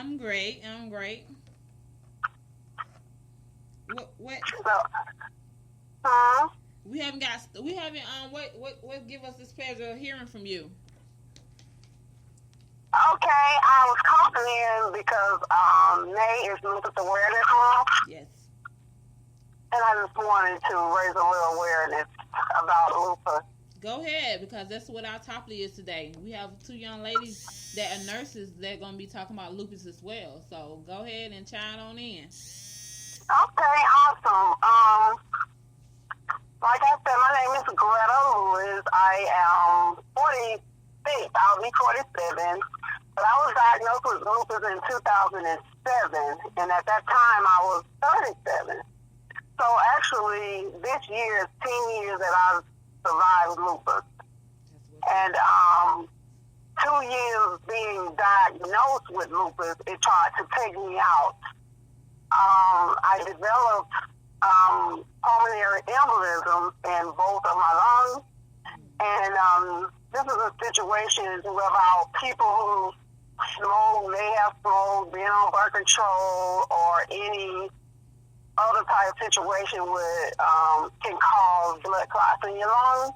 I'm great. I'm great. What So, huh? we haven't what give us this pleasure of hearing from you. Okay, I was calling in because May is Lupus Awareness Month, Yes. and I just wanted to raise a little awareness about lupus. Go ahead, because that's what our topic is today. We have two young ladies that are nurses that are going to be talking about lupus as well. So go ahead and chime on in. Okay, awesome. Like I said, my name is Greta Lewis. I am 46. I'll be 47. But I was diagnosed with lupus in 2007, and at that time I was 37. So actually, this year is 10 years that I've survived lupus. And 2 years being diagnosed with lupus, it tried to take me out. I developed pulmonary embolism in both of my lungs. And this is a situation about people who smoke, may have smoked, been on birth control, or any other type of situation where can cause blood clots in your lungs.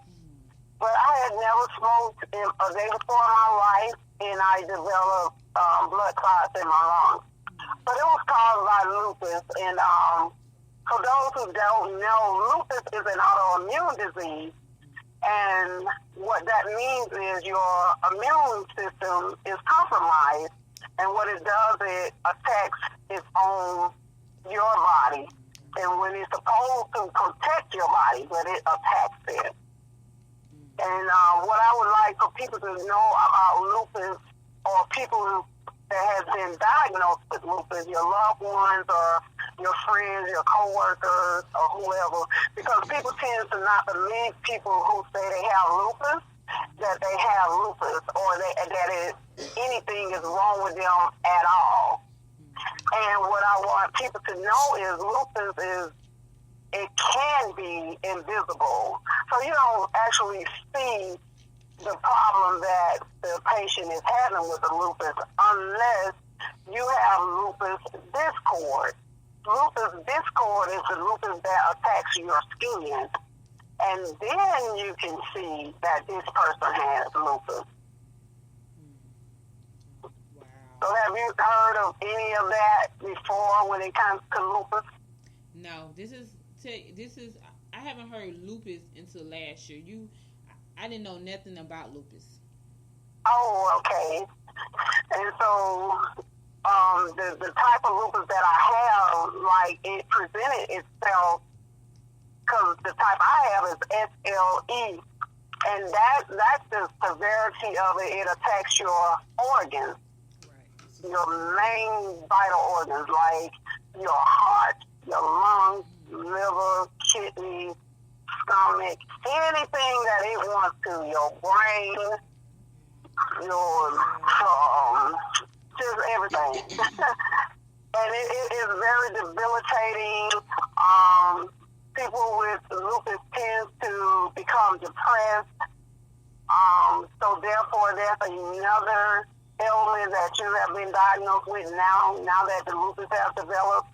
But I had never smoked a day before in my life, and I developed blood clots in my lungs. But it was caused by lupus. And for those who don't know, lupus is an autoimmune disease. And what that means is your immune system is compromised. And what it does, it attacks its own, your body. And when it's supposed to protect your body, but it attacks it. And what I would like for people to know about lupus, or people that have been diagnosed with lupus, your loved ones or your friends, your coworkers, or whoever, because people tend to not believe people who say they have lupus, that they have lupus, or that anything is wrong with them at all. And what I want people to know is lupus it can be invisible. So you don't actually see the problem that the patient is having with the lupus unless you have lupus discord. Lupus discord is the lupus that attacks your skin. And then you can see that this person has lupus. Wow. So have you heard of any of that before when it comes to lupus? No, I haven't heard lupus until last year. I didn't know nothing about lupus. Oh, okay. And so the type of lupus that I have, like, it presented itself, because the type I have is SLE, and that's the severity of it. It attacks your organs, right, your main vital organs, like your heart, your lungs, liver, kidney, stomach, anything that it wants to, your brain, your just everything. And it is very debilitating. People with lupus tend to become depressed. So therefore, there's another ailment that you have been diagnosed with now that the lupus has developed,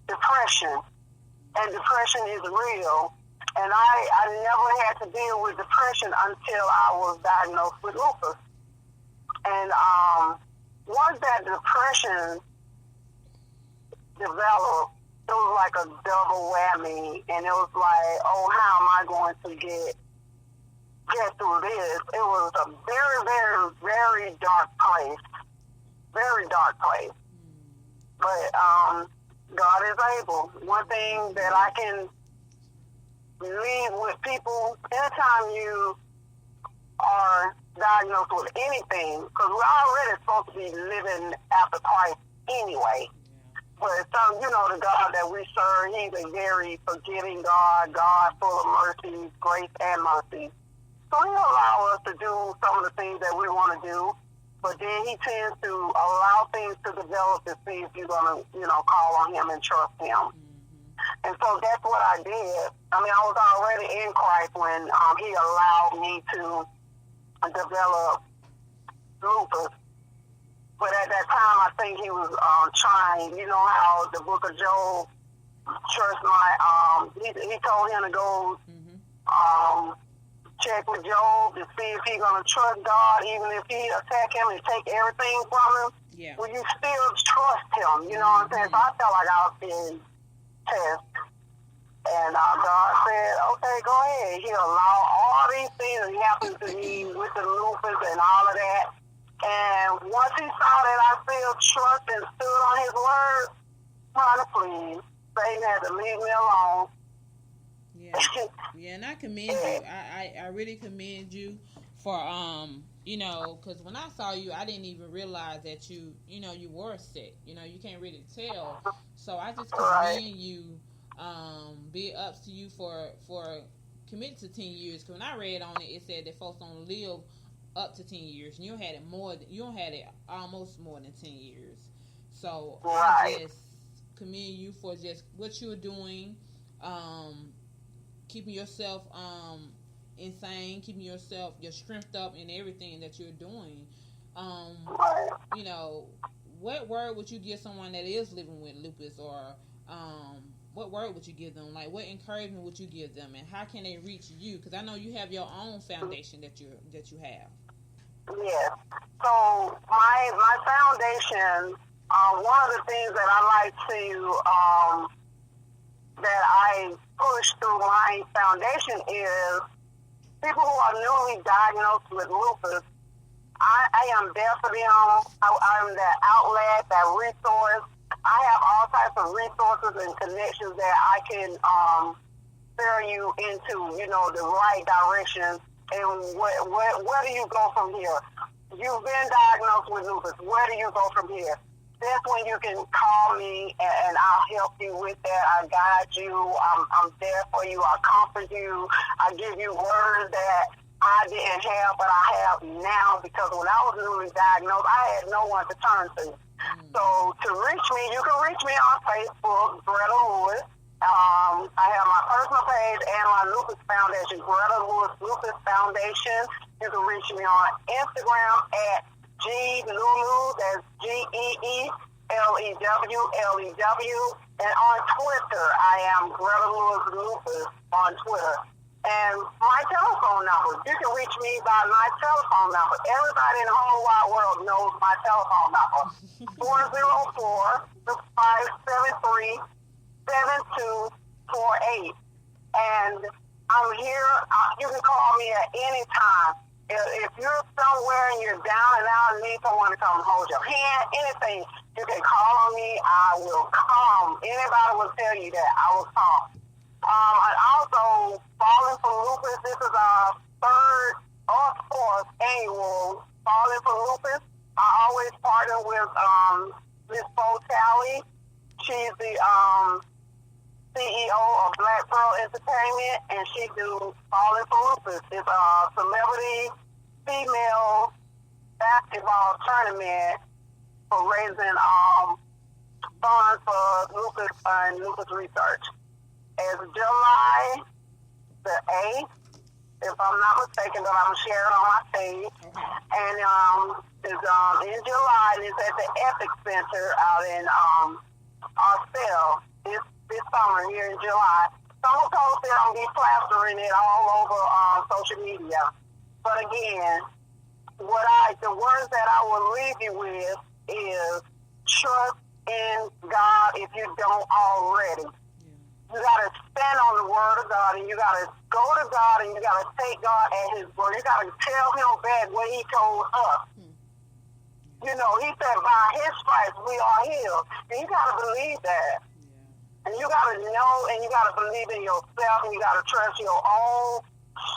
depression. And depression is real. And I never had to deal with depression until I was diagnosed with lupus. And once that depression developed, it was like a double whammy. And it was like, oh, how am I going to get through this? It was a very, very, very dark place. Very dark place. But God is able. One thing that I can leave with people, anytime you are diagnosed with anything, because we're already supposed to be living after Christ anyway. But the God that we serve, He's a very forgiving God full of mercy, grace, and mercy. So He'll allow us to do some of the things that we want to do, but then He tends to allow things to develop to see if you're going to, call on Him and trust Him. And so that's what I did. I mean, I was already in Christ when He allowed me to develop lupus. But at that time, I think he was trying. You know how the Book of Job, trust my. He told him to go check with Job to see if he's gonna trust God, even if he attack him and take everything from him. Yeah. Will you still trust him? You know what I'm saying? So I felt like I was being tested. And God said, okay, go ahead. He'll allow all these things that happened to me with the lupus and all of that. And once he saw that I still trust and stood on his word, honey, please, Satan had to leave me alone. Yeah, yeah, and I commend you. I really commend you for you know, because when I saw you, I didn't even realize that you were sick. You know, you can't really tell. So I just commend you. Big ups to you for committing to 10 years. Because when I read on it, it said that folks don't live up to 10 years, and you had it almost more than 10 years. So I just commend you for just what you're doing, keeping yourself insane, keeping your strength up in everything that you're doing. You know, what word would you give someone that is living with lupus, or what word would you give them? Like, what encouragement would you give them, and how can they reach you? Because I know you have your own foundation that you have. Yes. So my foundation, one of the things that I like to that I push through my foundation is people who are newly diagnosed with lupus. I am there for them. I'm that outlet, that resource. I have all types of resources and connections that I can steer you into, the right direction. And where do you go from here? You've been diagnosed with lupus. Where do you go from here? That's when you can call me and I'll help you with that. I guide you. I'm there for you. I comfort you. I give you words that I didn't have, but I have now, because when I was newly diagnosed, I had no one to turn to. So to reach me, you can reach me on Facebook, Greta Lewis. I have my personal page and my lupus foundation, Greta Lewis Lupus Foundation. You can reach me on Instagram at GLewu, that's GEELEWLEW. And on Twitter, I am Greta Lewis Lupus on Twitter. And my telephone number, you can reach me by my telephone number. Everybody in the whole wide world knows my telephone number. 404-573-7248. And I'm here. You can call me at any time. If you're somewhere and you're down and out and need someone to come hold your hand, anything, you can call on me. I will come. Anybody will tell you that. I will come. I also, Falling for Lupus, this is our third or fourth annual Falling for Lupus. I always partner with Miss Bo Talley. She's the CEO of Black Pearl Entertainment, and she do Falling for Lupus. It's a celebrity female basketball tournament for raising funds for lupus and lupus research. It's July the 8th, if I'm not mistaken, but I'm going to share it on my page. And it's in July, and it's at the Epic Center out in Austell this summer here in July. So I'm going to post it. I'm going to be plastering it all over social media. But again, the words that I will leave you with is trust in God if you don't already. You got to stand on the word of God, and you got to go to God, and you got to take God at his word. You got to tell him back what he told us. He said, by his stripes we are healed. And you got to believe that. And you got to know, and you got to believe in yourself, and you got to trust your own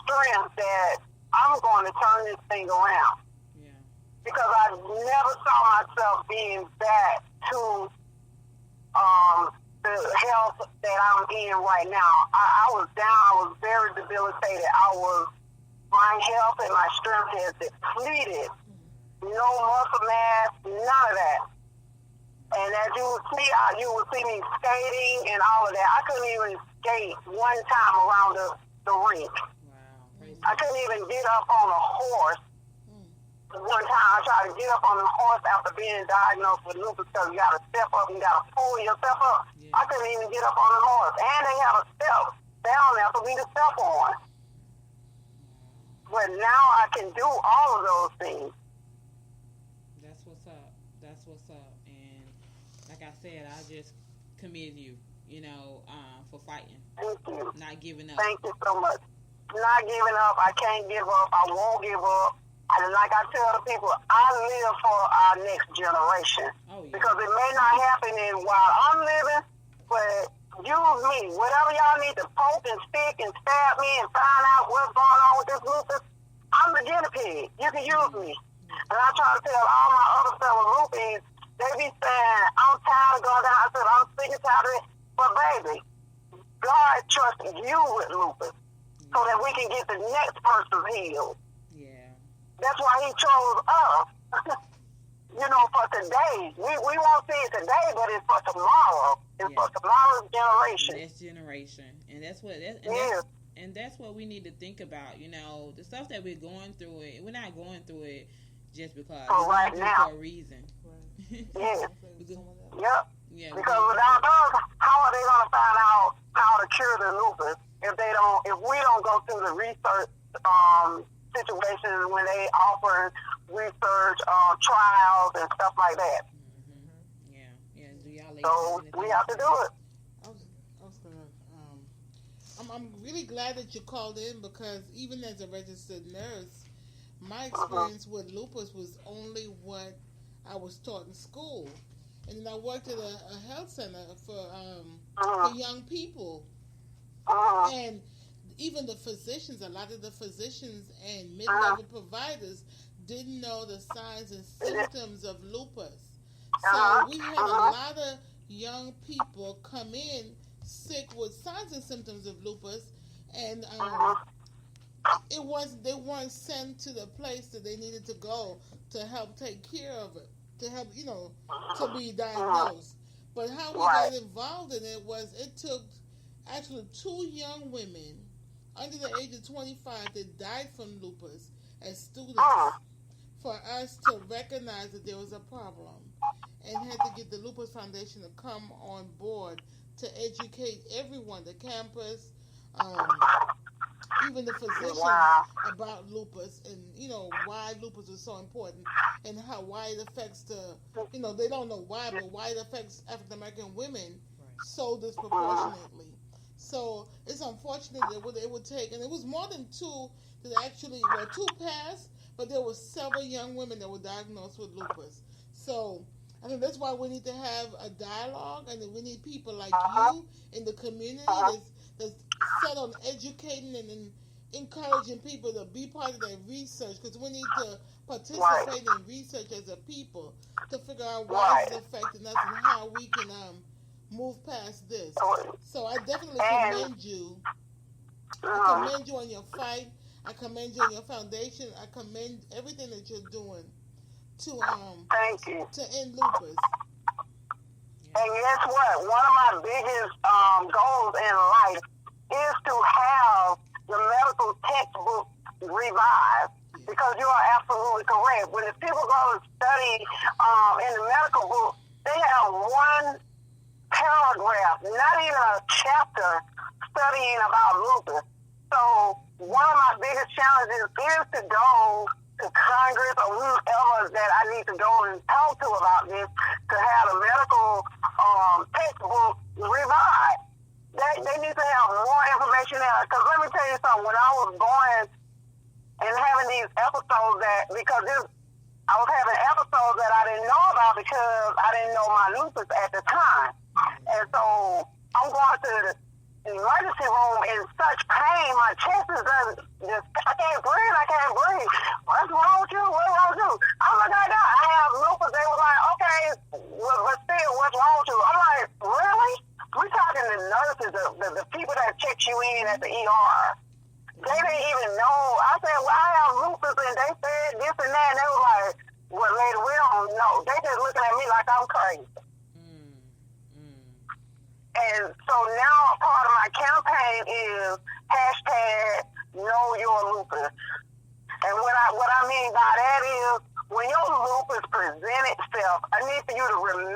strength that I'm going to turn this thing around. Yeah. Because I never saw myself being back to the health that I'm in right now. I was down. I was very debilitated. My health and my strength has depleted. No muscle mass, none of that. And as you would see me skating and all of that. I couldn't even skate one time around the rink. Wow, I couldn't even get up on a horse one time I tried to get up on the horse after being diagnosed with lupus because you got to step up and you got to pull yourself up. Yeah. I couldn't even get up on the horse. And they had a step down there for me to step on. But now I can do all of those things. That's what's up. That's what's up. And like I said, I just commend you, for fighting. Thank you. Not giving up. Thank you so much. Not giving up. I can't give up. I won't give up. And like I tell the people, I live for our next generation. Oh, yeah. Because it may not happen while I'm living, but use me. Whatever y'all need to poke and stick and stab me and find out what's going on with this lupus, I'm the guinea pig. You can use me. And I try to tell all my other fellow lupus, they be saying, I'm tired of going down. I said, I'm sick and tired of it. But baby, God trusts you with lupus so that we can get the next person healed. Yeah. That's why he chose us. For today. We won't see it today, but it's for tomorrow. It's for tomorrow's generation. Next generation. And that's what we need to think about. The stuff that we're going through it. We're not going through it just because. So right now. For a reason. Right. Yes. Yep. Yeah. Because without us, how are they going to find out how to cure the lupus if we don't go through the research situations when they offer research trials and stuff like that? Mm-hmm. Yeah. Do y'all so we have to do it. I was gonna. I'm really glad that you called in because even as a registered nurse, my experience with lupus was only what I was taught in school, and then I worked at a health center for young people, and even the physicians, a lot of the physicians and mid-level providers didn't know the signs and symptoms of lupus. So we had a lot of young people come in sick with signs and symptoms of lupus, and they weren't sent to the place that they needed to go to help take care of it, to help, to be diagnosed. But how we got involved in it was it took actually 2 young women under the age of 25 that died from lupus as students for us to recognize that there was a problem and had to get the Lupus Foundation to come on board to educate everyone, the campus, even the physicians about lupus and, why lupus is so important and why it affects they don't know why, but why it affects African-American women so disproportionately. So it's unfortunate that it would take, and it was more than 2 that actually, 2 passed, but there were several young women that were diagnosed with lupus. So I think that's why we need to have a dialogue, and we need people like you in the community that's set on educating and encouraging people to be part of that research, because we need to participate in research as a people to figure out why it's affecting us and how we can move past this. So I definitely commend you. I commend you on your fight. I commend you on your foundation. I commend everything that you're doing to thank you, to end lupus. And guess what? One of my biggest goals in life is to have the medical textbook revised. Because you are absolutely correct. When the people go to study in the medical book, they have one paragraph, not even a chapter, studying about lupus. So one of my biggest challenges is to go to Congress or whoever that I need to go and talk to about this to have a medical textbook revised. They need to have more information there. Because let me tell you something, when I was going and having these episodes I was having episodes that I didn't know about because I didn't know my lupus at the time. And so I'm going to the emergency room in such pain. My chest is just, I can't breathe. What's wrong with you? I'm like, I have lupus. They were like, okay, but still, what's wrong with you? I'm like, really? We're talking to nurses, the people that check you in at the ER. They didn't even know. I said, well, I have lupus, and they said this and that, and they were like, well, lady, we don't know. They just looking at me like I'm crazy. And so now part of my campaign is #KnowYourLupus. And what I mean by that is, when your lupus presents itself, I need for you to remember